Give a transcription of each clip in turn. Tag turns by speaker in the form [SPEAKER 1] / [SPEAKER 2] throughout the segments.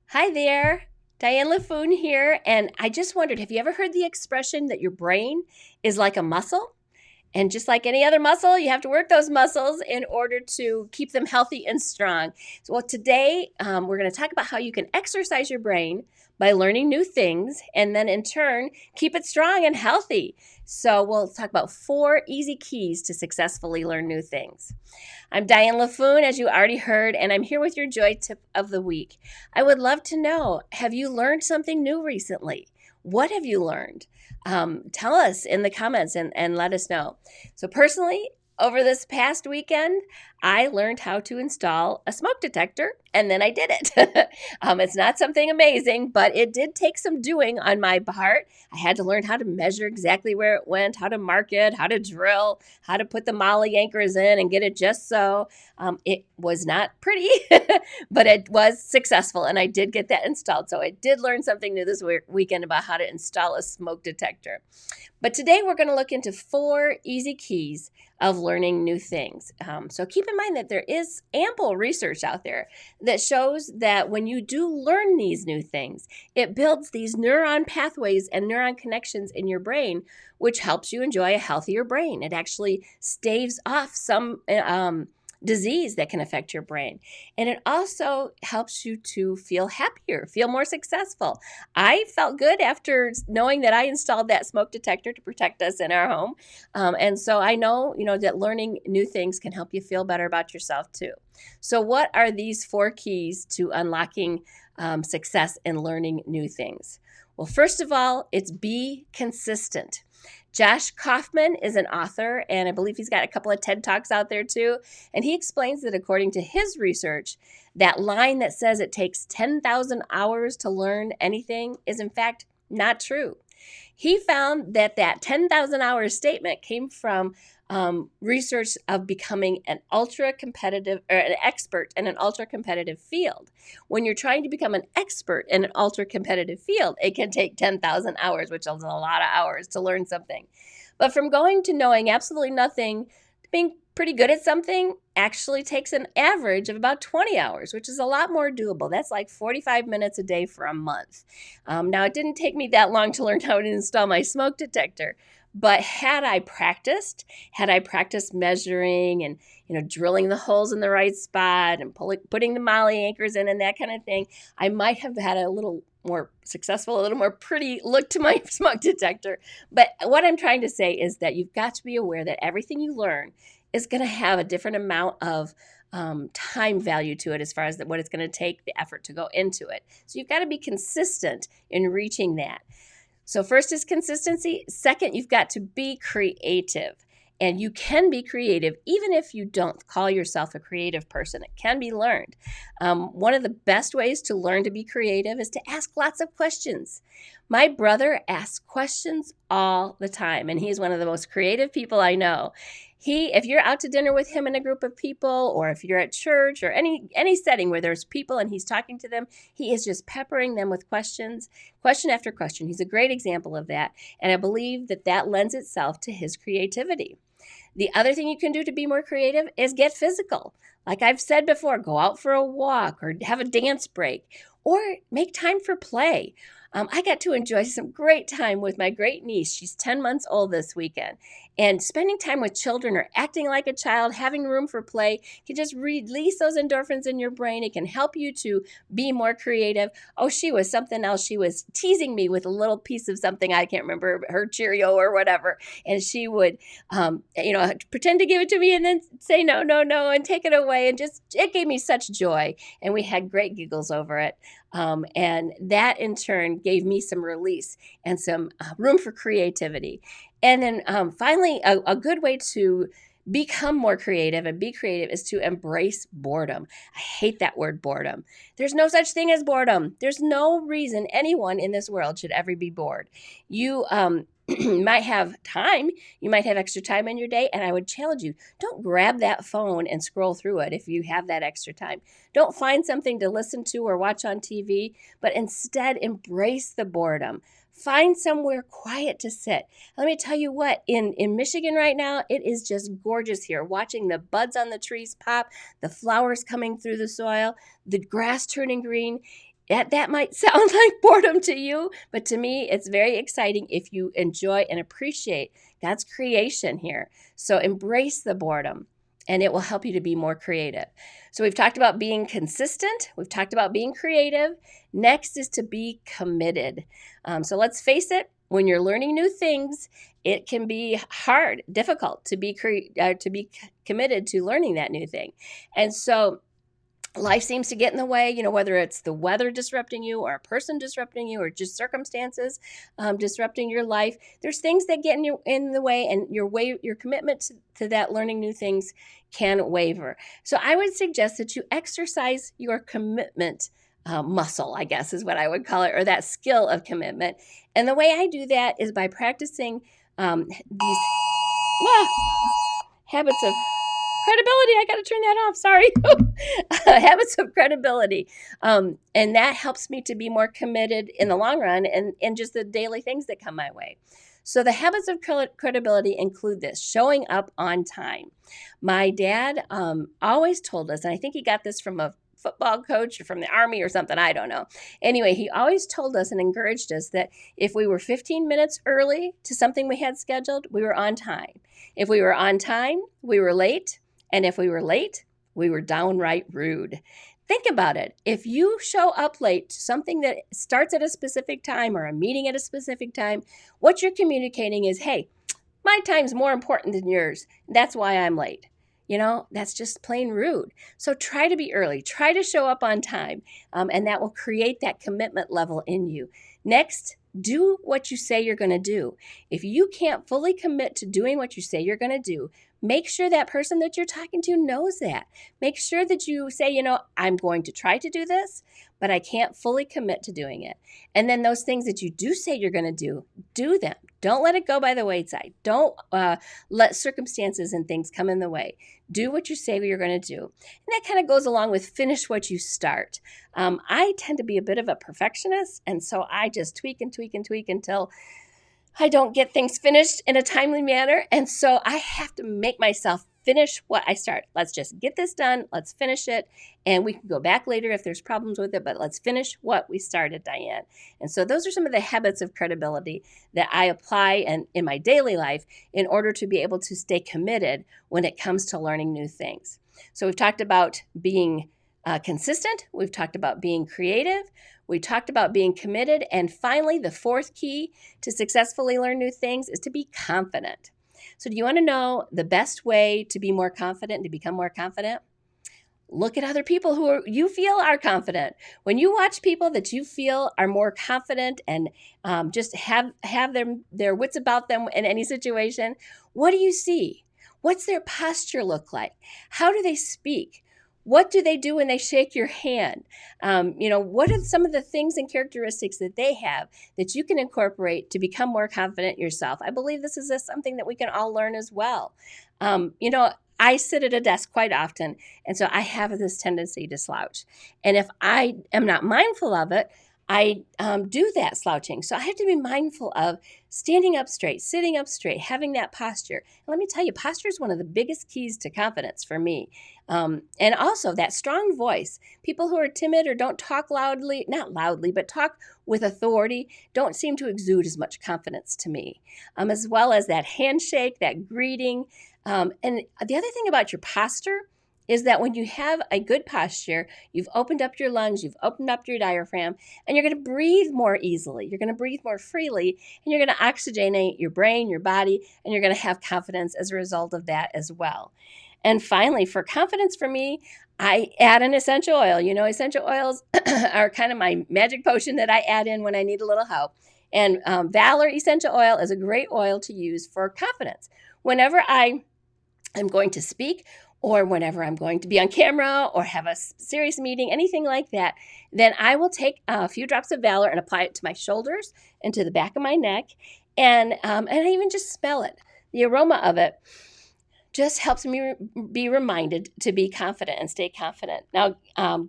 [SPEAKER 1] Hi there, Diane LaFoon here, and I just wondered, have you ever heard the expression that your brain is like a muscle? And just like any other muscle, you have to work those muscles in order to keep them healthy and strong. So, today we're going to talk about how you can exercise your brain by learning new things and then in turn keep it strong and healthy. So, we'll talk about 4 easy keys to successfully learn new things. I'm Diane LaFoon, as you already heard, and I'm here with your joy tip of the week. I would love to know, have you learned something new recently? What have you learned? Tell us in the comments and let us know. So, personally, over this past weekend, I learned how to install a smoke detector and then I did it. It's not something amazing, but it did take some doing on my part. I had to learn how to measure exactly where it went, how to mark it, how to drill, how to put the molly anchors in and get it just so. It was not pretty, but it was successful and I did get that installed. So I did learn something new this weekend about how to install a smoke detector. But today we're going to look into 4 easy keys of learning new things. So keep in mind that there is ample research out there that shows that when you do learn these new things, it builds these neuron pathways and neuron connections in your brain, which helps you enjoy a healthier brain. It actually staves off some disease that can affect your brain. And it also helps you to feel happier, feel more successful. I felt good after knowing that I installed that smoke detector to protect us in our home. And so I know, that learning new things can help you feel better about yourself too. So what are these 4 keys to unlocking success in learning new things? Well, first of all, it's be consistent. Josh Kaufman is an author, and I believe he's got a couple of TED Talks out there too. And he explains that according to his research, that line that says it takes 10,000 hours to learn anything is in fact not true. He found that 10,000 hours statement came from research of becoming an ultra competitive or an expert in an ultra competitive field. When you're trying to become an expert in an ultra competitive field, it can take 10,000 hours, which is a lot of hours to learn something. But from going to knowing absolutely nothing to being pretty good at something actually takes an average of about 20 hours, which is a lot more doable. That's like 45 minutes a day for a month. Now, it didn't take me that long to learn how to install my smoke detector, but had I practiced measuring and drilling the holes in the right spot and putting the molly anchors in and that kind of thing, I might have had a little more successful, a little more pretty look to my smoke detector. But what I'm trying to say is that you've got to be aware that everything you learn is going to have a different amount of time value to it as far as what it's going to take, the effort to go into it. So you've got to be consistent in reaching that. So, first is consistency. Second, you've got to be creative. And you can be creative even if you don't call yourself a creative person. It can be learned. One of the best ways to learn to be creative is to ask lots of questions. My brother asks questions all the time, and he's one of the most creative people I know. If you're out to dinner with him in a group of people, or if you're at church or any setting where there's people and he's talking to them, he is just peppering them with questions, question after question. He's a great example of that, and I believe that lends itself to his creativity. The other thing you can do to be more creative is get physical. Like I've said before, go out for a walk or have a dance break or make time for play. I got to enjoy some great time with my great niece. She's 10 months old this weekend. And spending time with children or acting like a child, having room for play, can just release those endorphins in your brain. It can help you to be more creative. Oh, she was something else. She was teasing me with a little piece of something. I can't remember, her Cheerio or whatever. And she would pretend to give it to me and then say no, no, no, and take it away. And just, it gave me such joy. And we had great giggles over it. And that in turn gave me some release and some room for creativity. And then finally, a good way to become more creative and be creative is to embrace boredom. I hate that word boredom. There's no such thing as boredom. There's no reason anyone in this world should ever be bored. You might have time. You might have extra time in your day. And I would challenge you, don't grab that phone and scroll through it if you have that extra time. Don't find something to listen to or watch on TV, but instead embrace the boredom. Find somewhere quiet to sit. Let me tell you what, in Michigan right now, it is just gorgeous here. Watching the buds on the trees pop, the flowers coming through the soil, the grass turning green. that might sound like boredom to you, but to me, it's very exciting if you enjoy and appreciate God's creation here. So embrace the boredom, and it will help you to be more creative. So we've talked about being consistent. We've talked about being creative. Next is to be committed. So let's face it, when you're learning new things, it can be hard, difficult to be committed to learning that new thing. And so life seems to get in the way, whether it's the weather disrupting you or a person disrupting you or just circumstances disrupting your life. There's things that get in the way, and your commitment to that learning new things can waver. So I would suggest that you exercise your commitment muscle, I guess is what I would call it, or that skill of commitment. And the way I do that is by practicing these habits of credibility. I got to turn that off. Sorry. Habits of credibility. And that helps me to be more committed in the long run and just the daily things that come my way. So the habits of credibility include this: showing up on time. My dad always told us, and I think he got this from a football coach or from the Army or something, I don't know. Anyway, he always told us and encouraged us that if we were 15 minutes early to something we had scheduled, we were on time. If we were on time, we were late. And if we were late, we were downright rude. Think about it. If you show up late to something that starts at a specific time or a meeting at a specific time, what you're communicating is, hey, my time's more important than yours. That's why I'm late. That's just plain rude. So try to be early. Try to show up on time, and that will create that commitment level in you. Next, do what you say you're going to do. If you can't fully commit to doing what you say you're going to do, make sure that person that you're talking to knows that. Make sure that you say, I'm going to try to do this, but I can't fully commit to doing it. And then those things that you do say you're going to do them. Don't let it go by the wayside. Don't let circumstances and things come in the way. Do what you say you're going to do. And that kind of goes along with finish what you start. I tend to be a bit of a perfectionist, and so I just tweak and tweak and tweak until I don't get things finished in a timely manner. And so I have to make myself finish what I start. Let's just get this done. Let's finish it. And we can go back later if there's problems with it, but let's finish what we started, Diane. And so those are some of the habits of credibility that I apply in my daily life in order to be able to stay committed when it comes to learning new things. So we've talked about being consistent. We've talked about being creative. We talked about being committed. And finally, the fourth key to successfully learn new things is to be confident. So do you want to know the best way to be more confident, to become more confident? Look at other people who you feel are confident. When you watch people that you feel are more confident and just have their wits about them in any situation, what do you see? What's their posture look like? How do they speak? What do they do when they shake your hand? What are some of the things and characteristics that they have that you can incorporate to become more confident yourself? I believe this is something that we can all learn as well. I sit at a desk quite often, and so I have this tendency to slouch. And if I am not mindful of it, I do that slouching. So I have to be mindful of standing up straight, sitting up straight, having that posture. And let me tell you, posture is one of the biggest keys to confidence for me. And also that strong voice. People who are timid or don't talk loudly, not loudly, but talk with authority, don't seem to exude as much confidence to me. As well as that handshake, that greeting. And the other thing about your posture is that when you have a good posture, you've opened up your lungs, you've opened up your diaphragm, and you're going to breathe more easily. You're going to breathe more freely, and you're going to oxygenate your brain, your body, and you're going to have confidence as a result of that as well. And finally, for confidence for me, I add an essential oil. Essential oils are kind of my magic potion that I add in when I need a little help. And Valor Essential Oil is a great oil to use for confidence. Whenever I am going to speak, or whenever I'm going to be on camera or have a serious meeting, anything like that, then I will take a few drops of Valor and apply it to my shoulders and to the back of my neck, and I even just smell it. The aroma of it just helps me be reminded to be confident and stay confident. Now,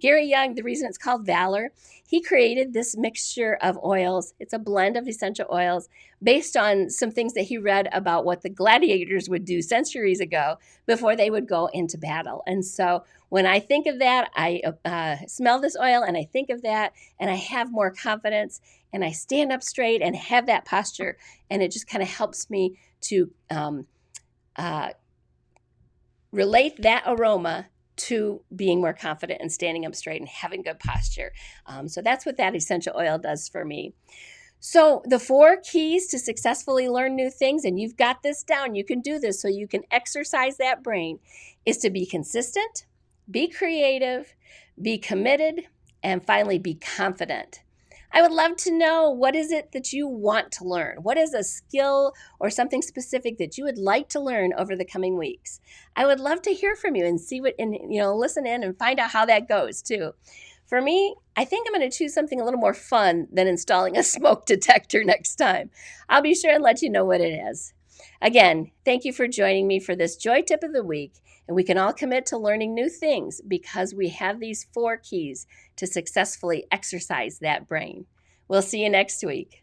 [SPEAKER 1] Gary Young, the reason it's called Valor, he created this mixture of oils. It's a blend of essential oils based on some things that he read about what the gladiators would do centuries ago before they would go into battle. And so when I think of that, I smell this oil and I think of that, and I have more confidence, and I stand up straight and have that posture, and it just kind of helps me to relate that aroma to being more confident and standing up straight and having good posture. So that's what that essential oil does for me. So the 4 keys to successfully learn new things, and you've got this down, you can do this so you can exercise that brain, is to be consistent, be creative, be committed, and finally be confident. I would love to know, what is it that you want to learn? What is a skill or something specific that you would like to learn over the coming weeks? I would love to hear from you and see what, and listen in and find out how that goes too. For me, I think I'm going to choose something a little more fun than installing a smoke detector next time. I'll be sure and let you know what it is. Again, thank you for joining me for this Joy Tip of the Week, and we can all commit to learning new things because we have these 4 keys to successfully exercise that brain. We'll see you next week.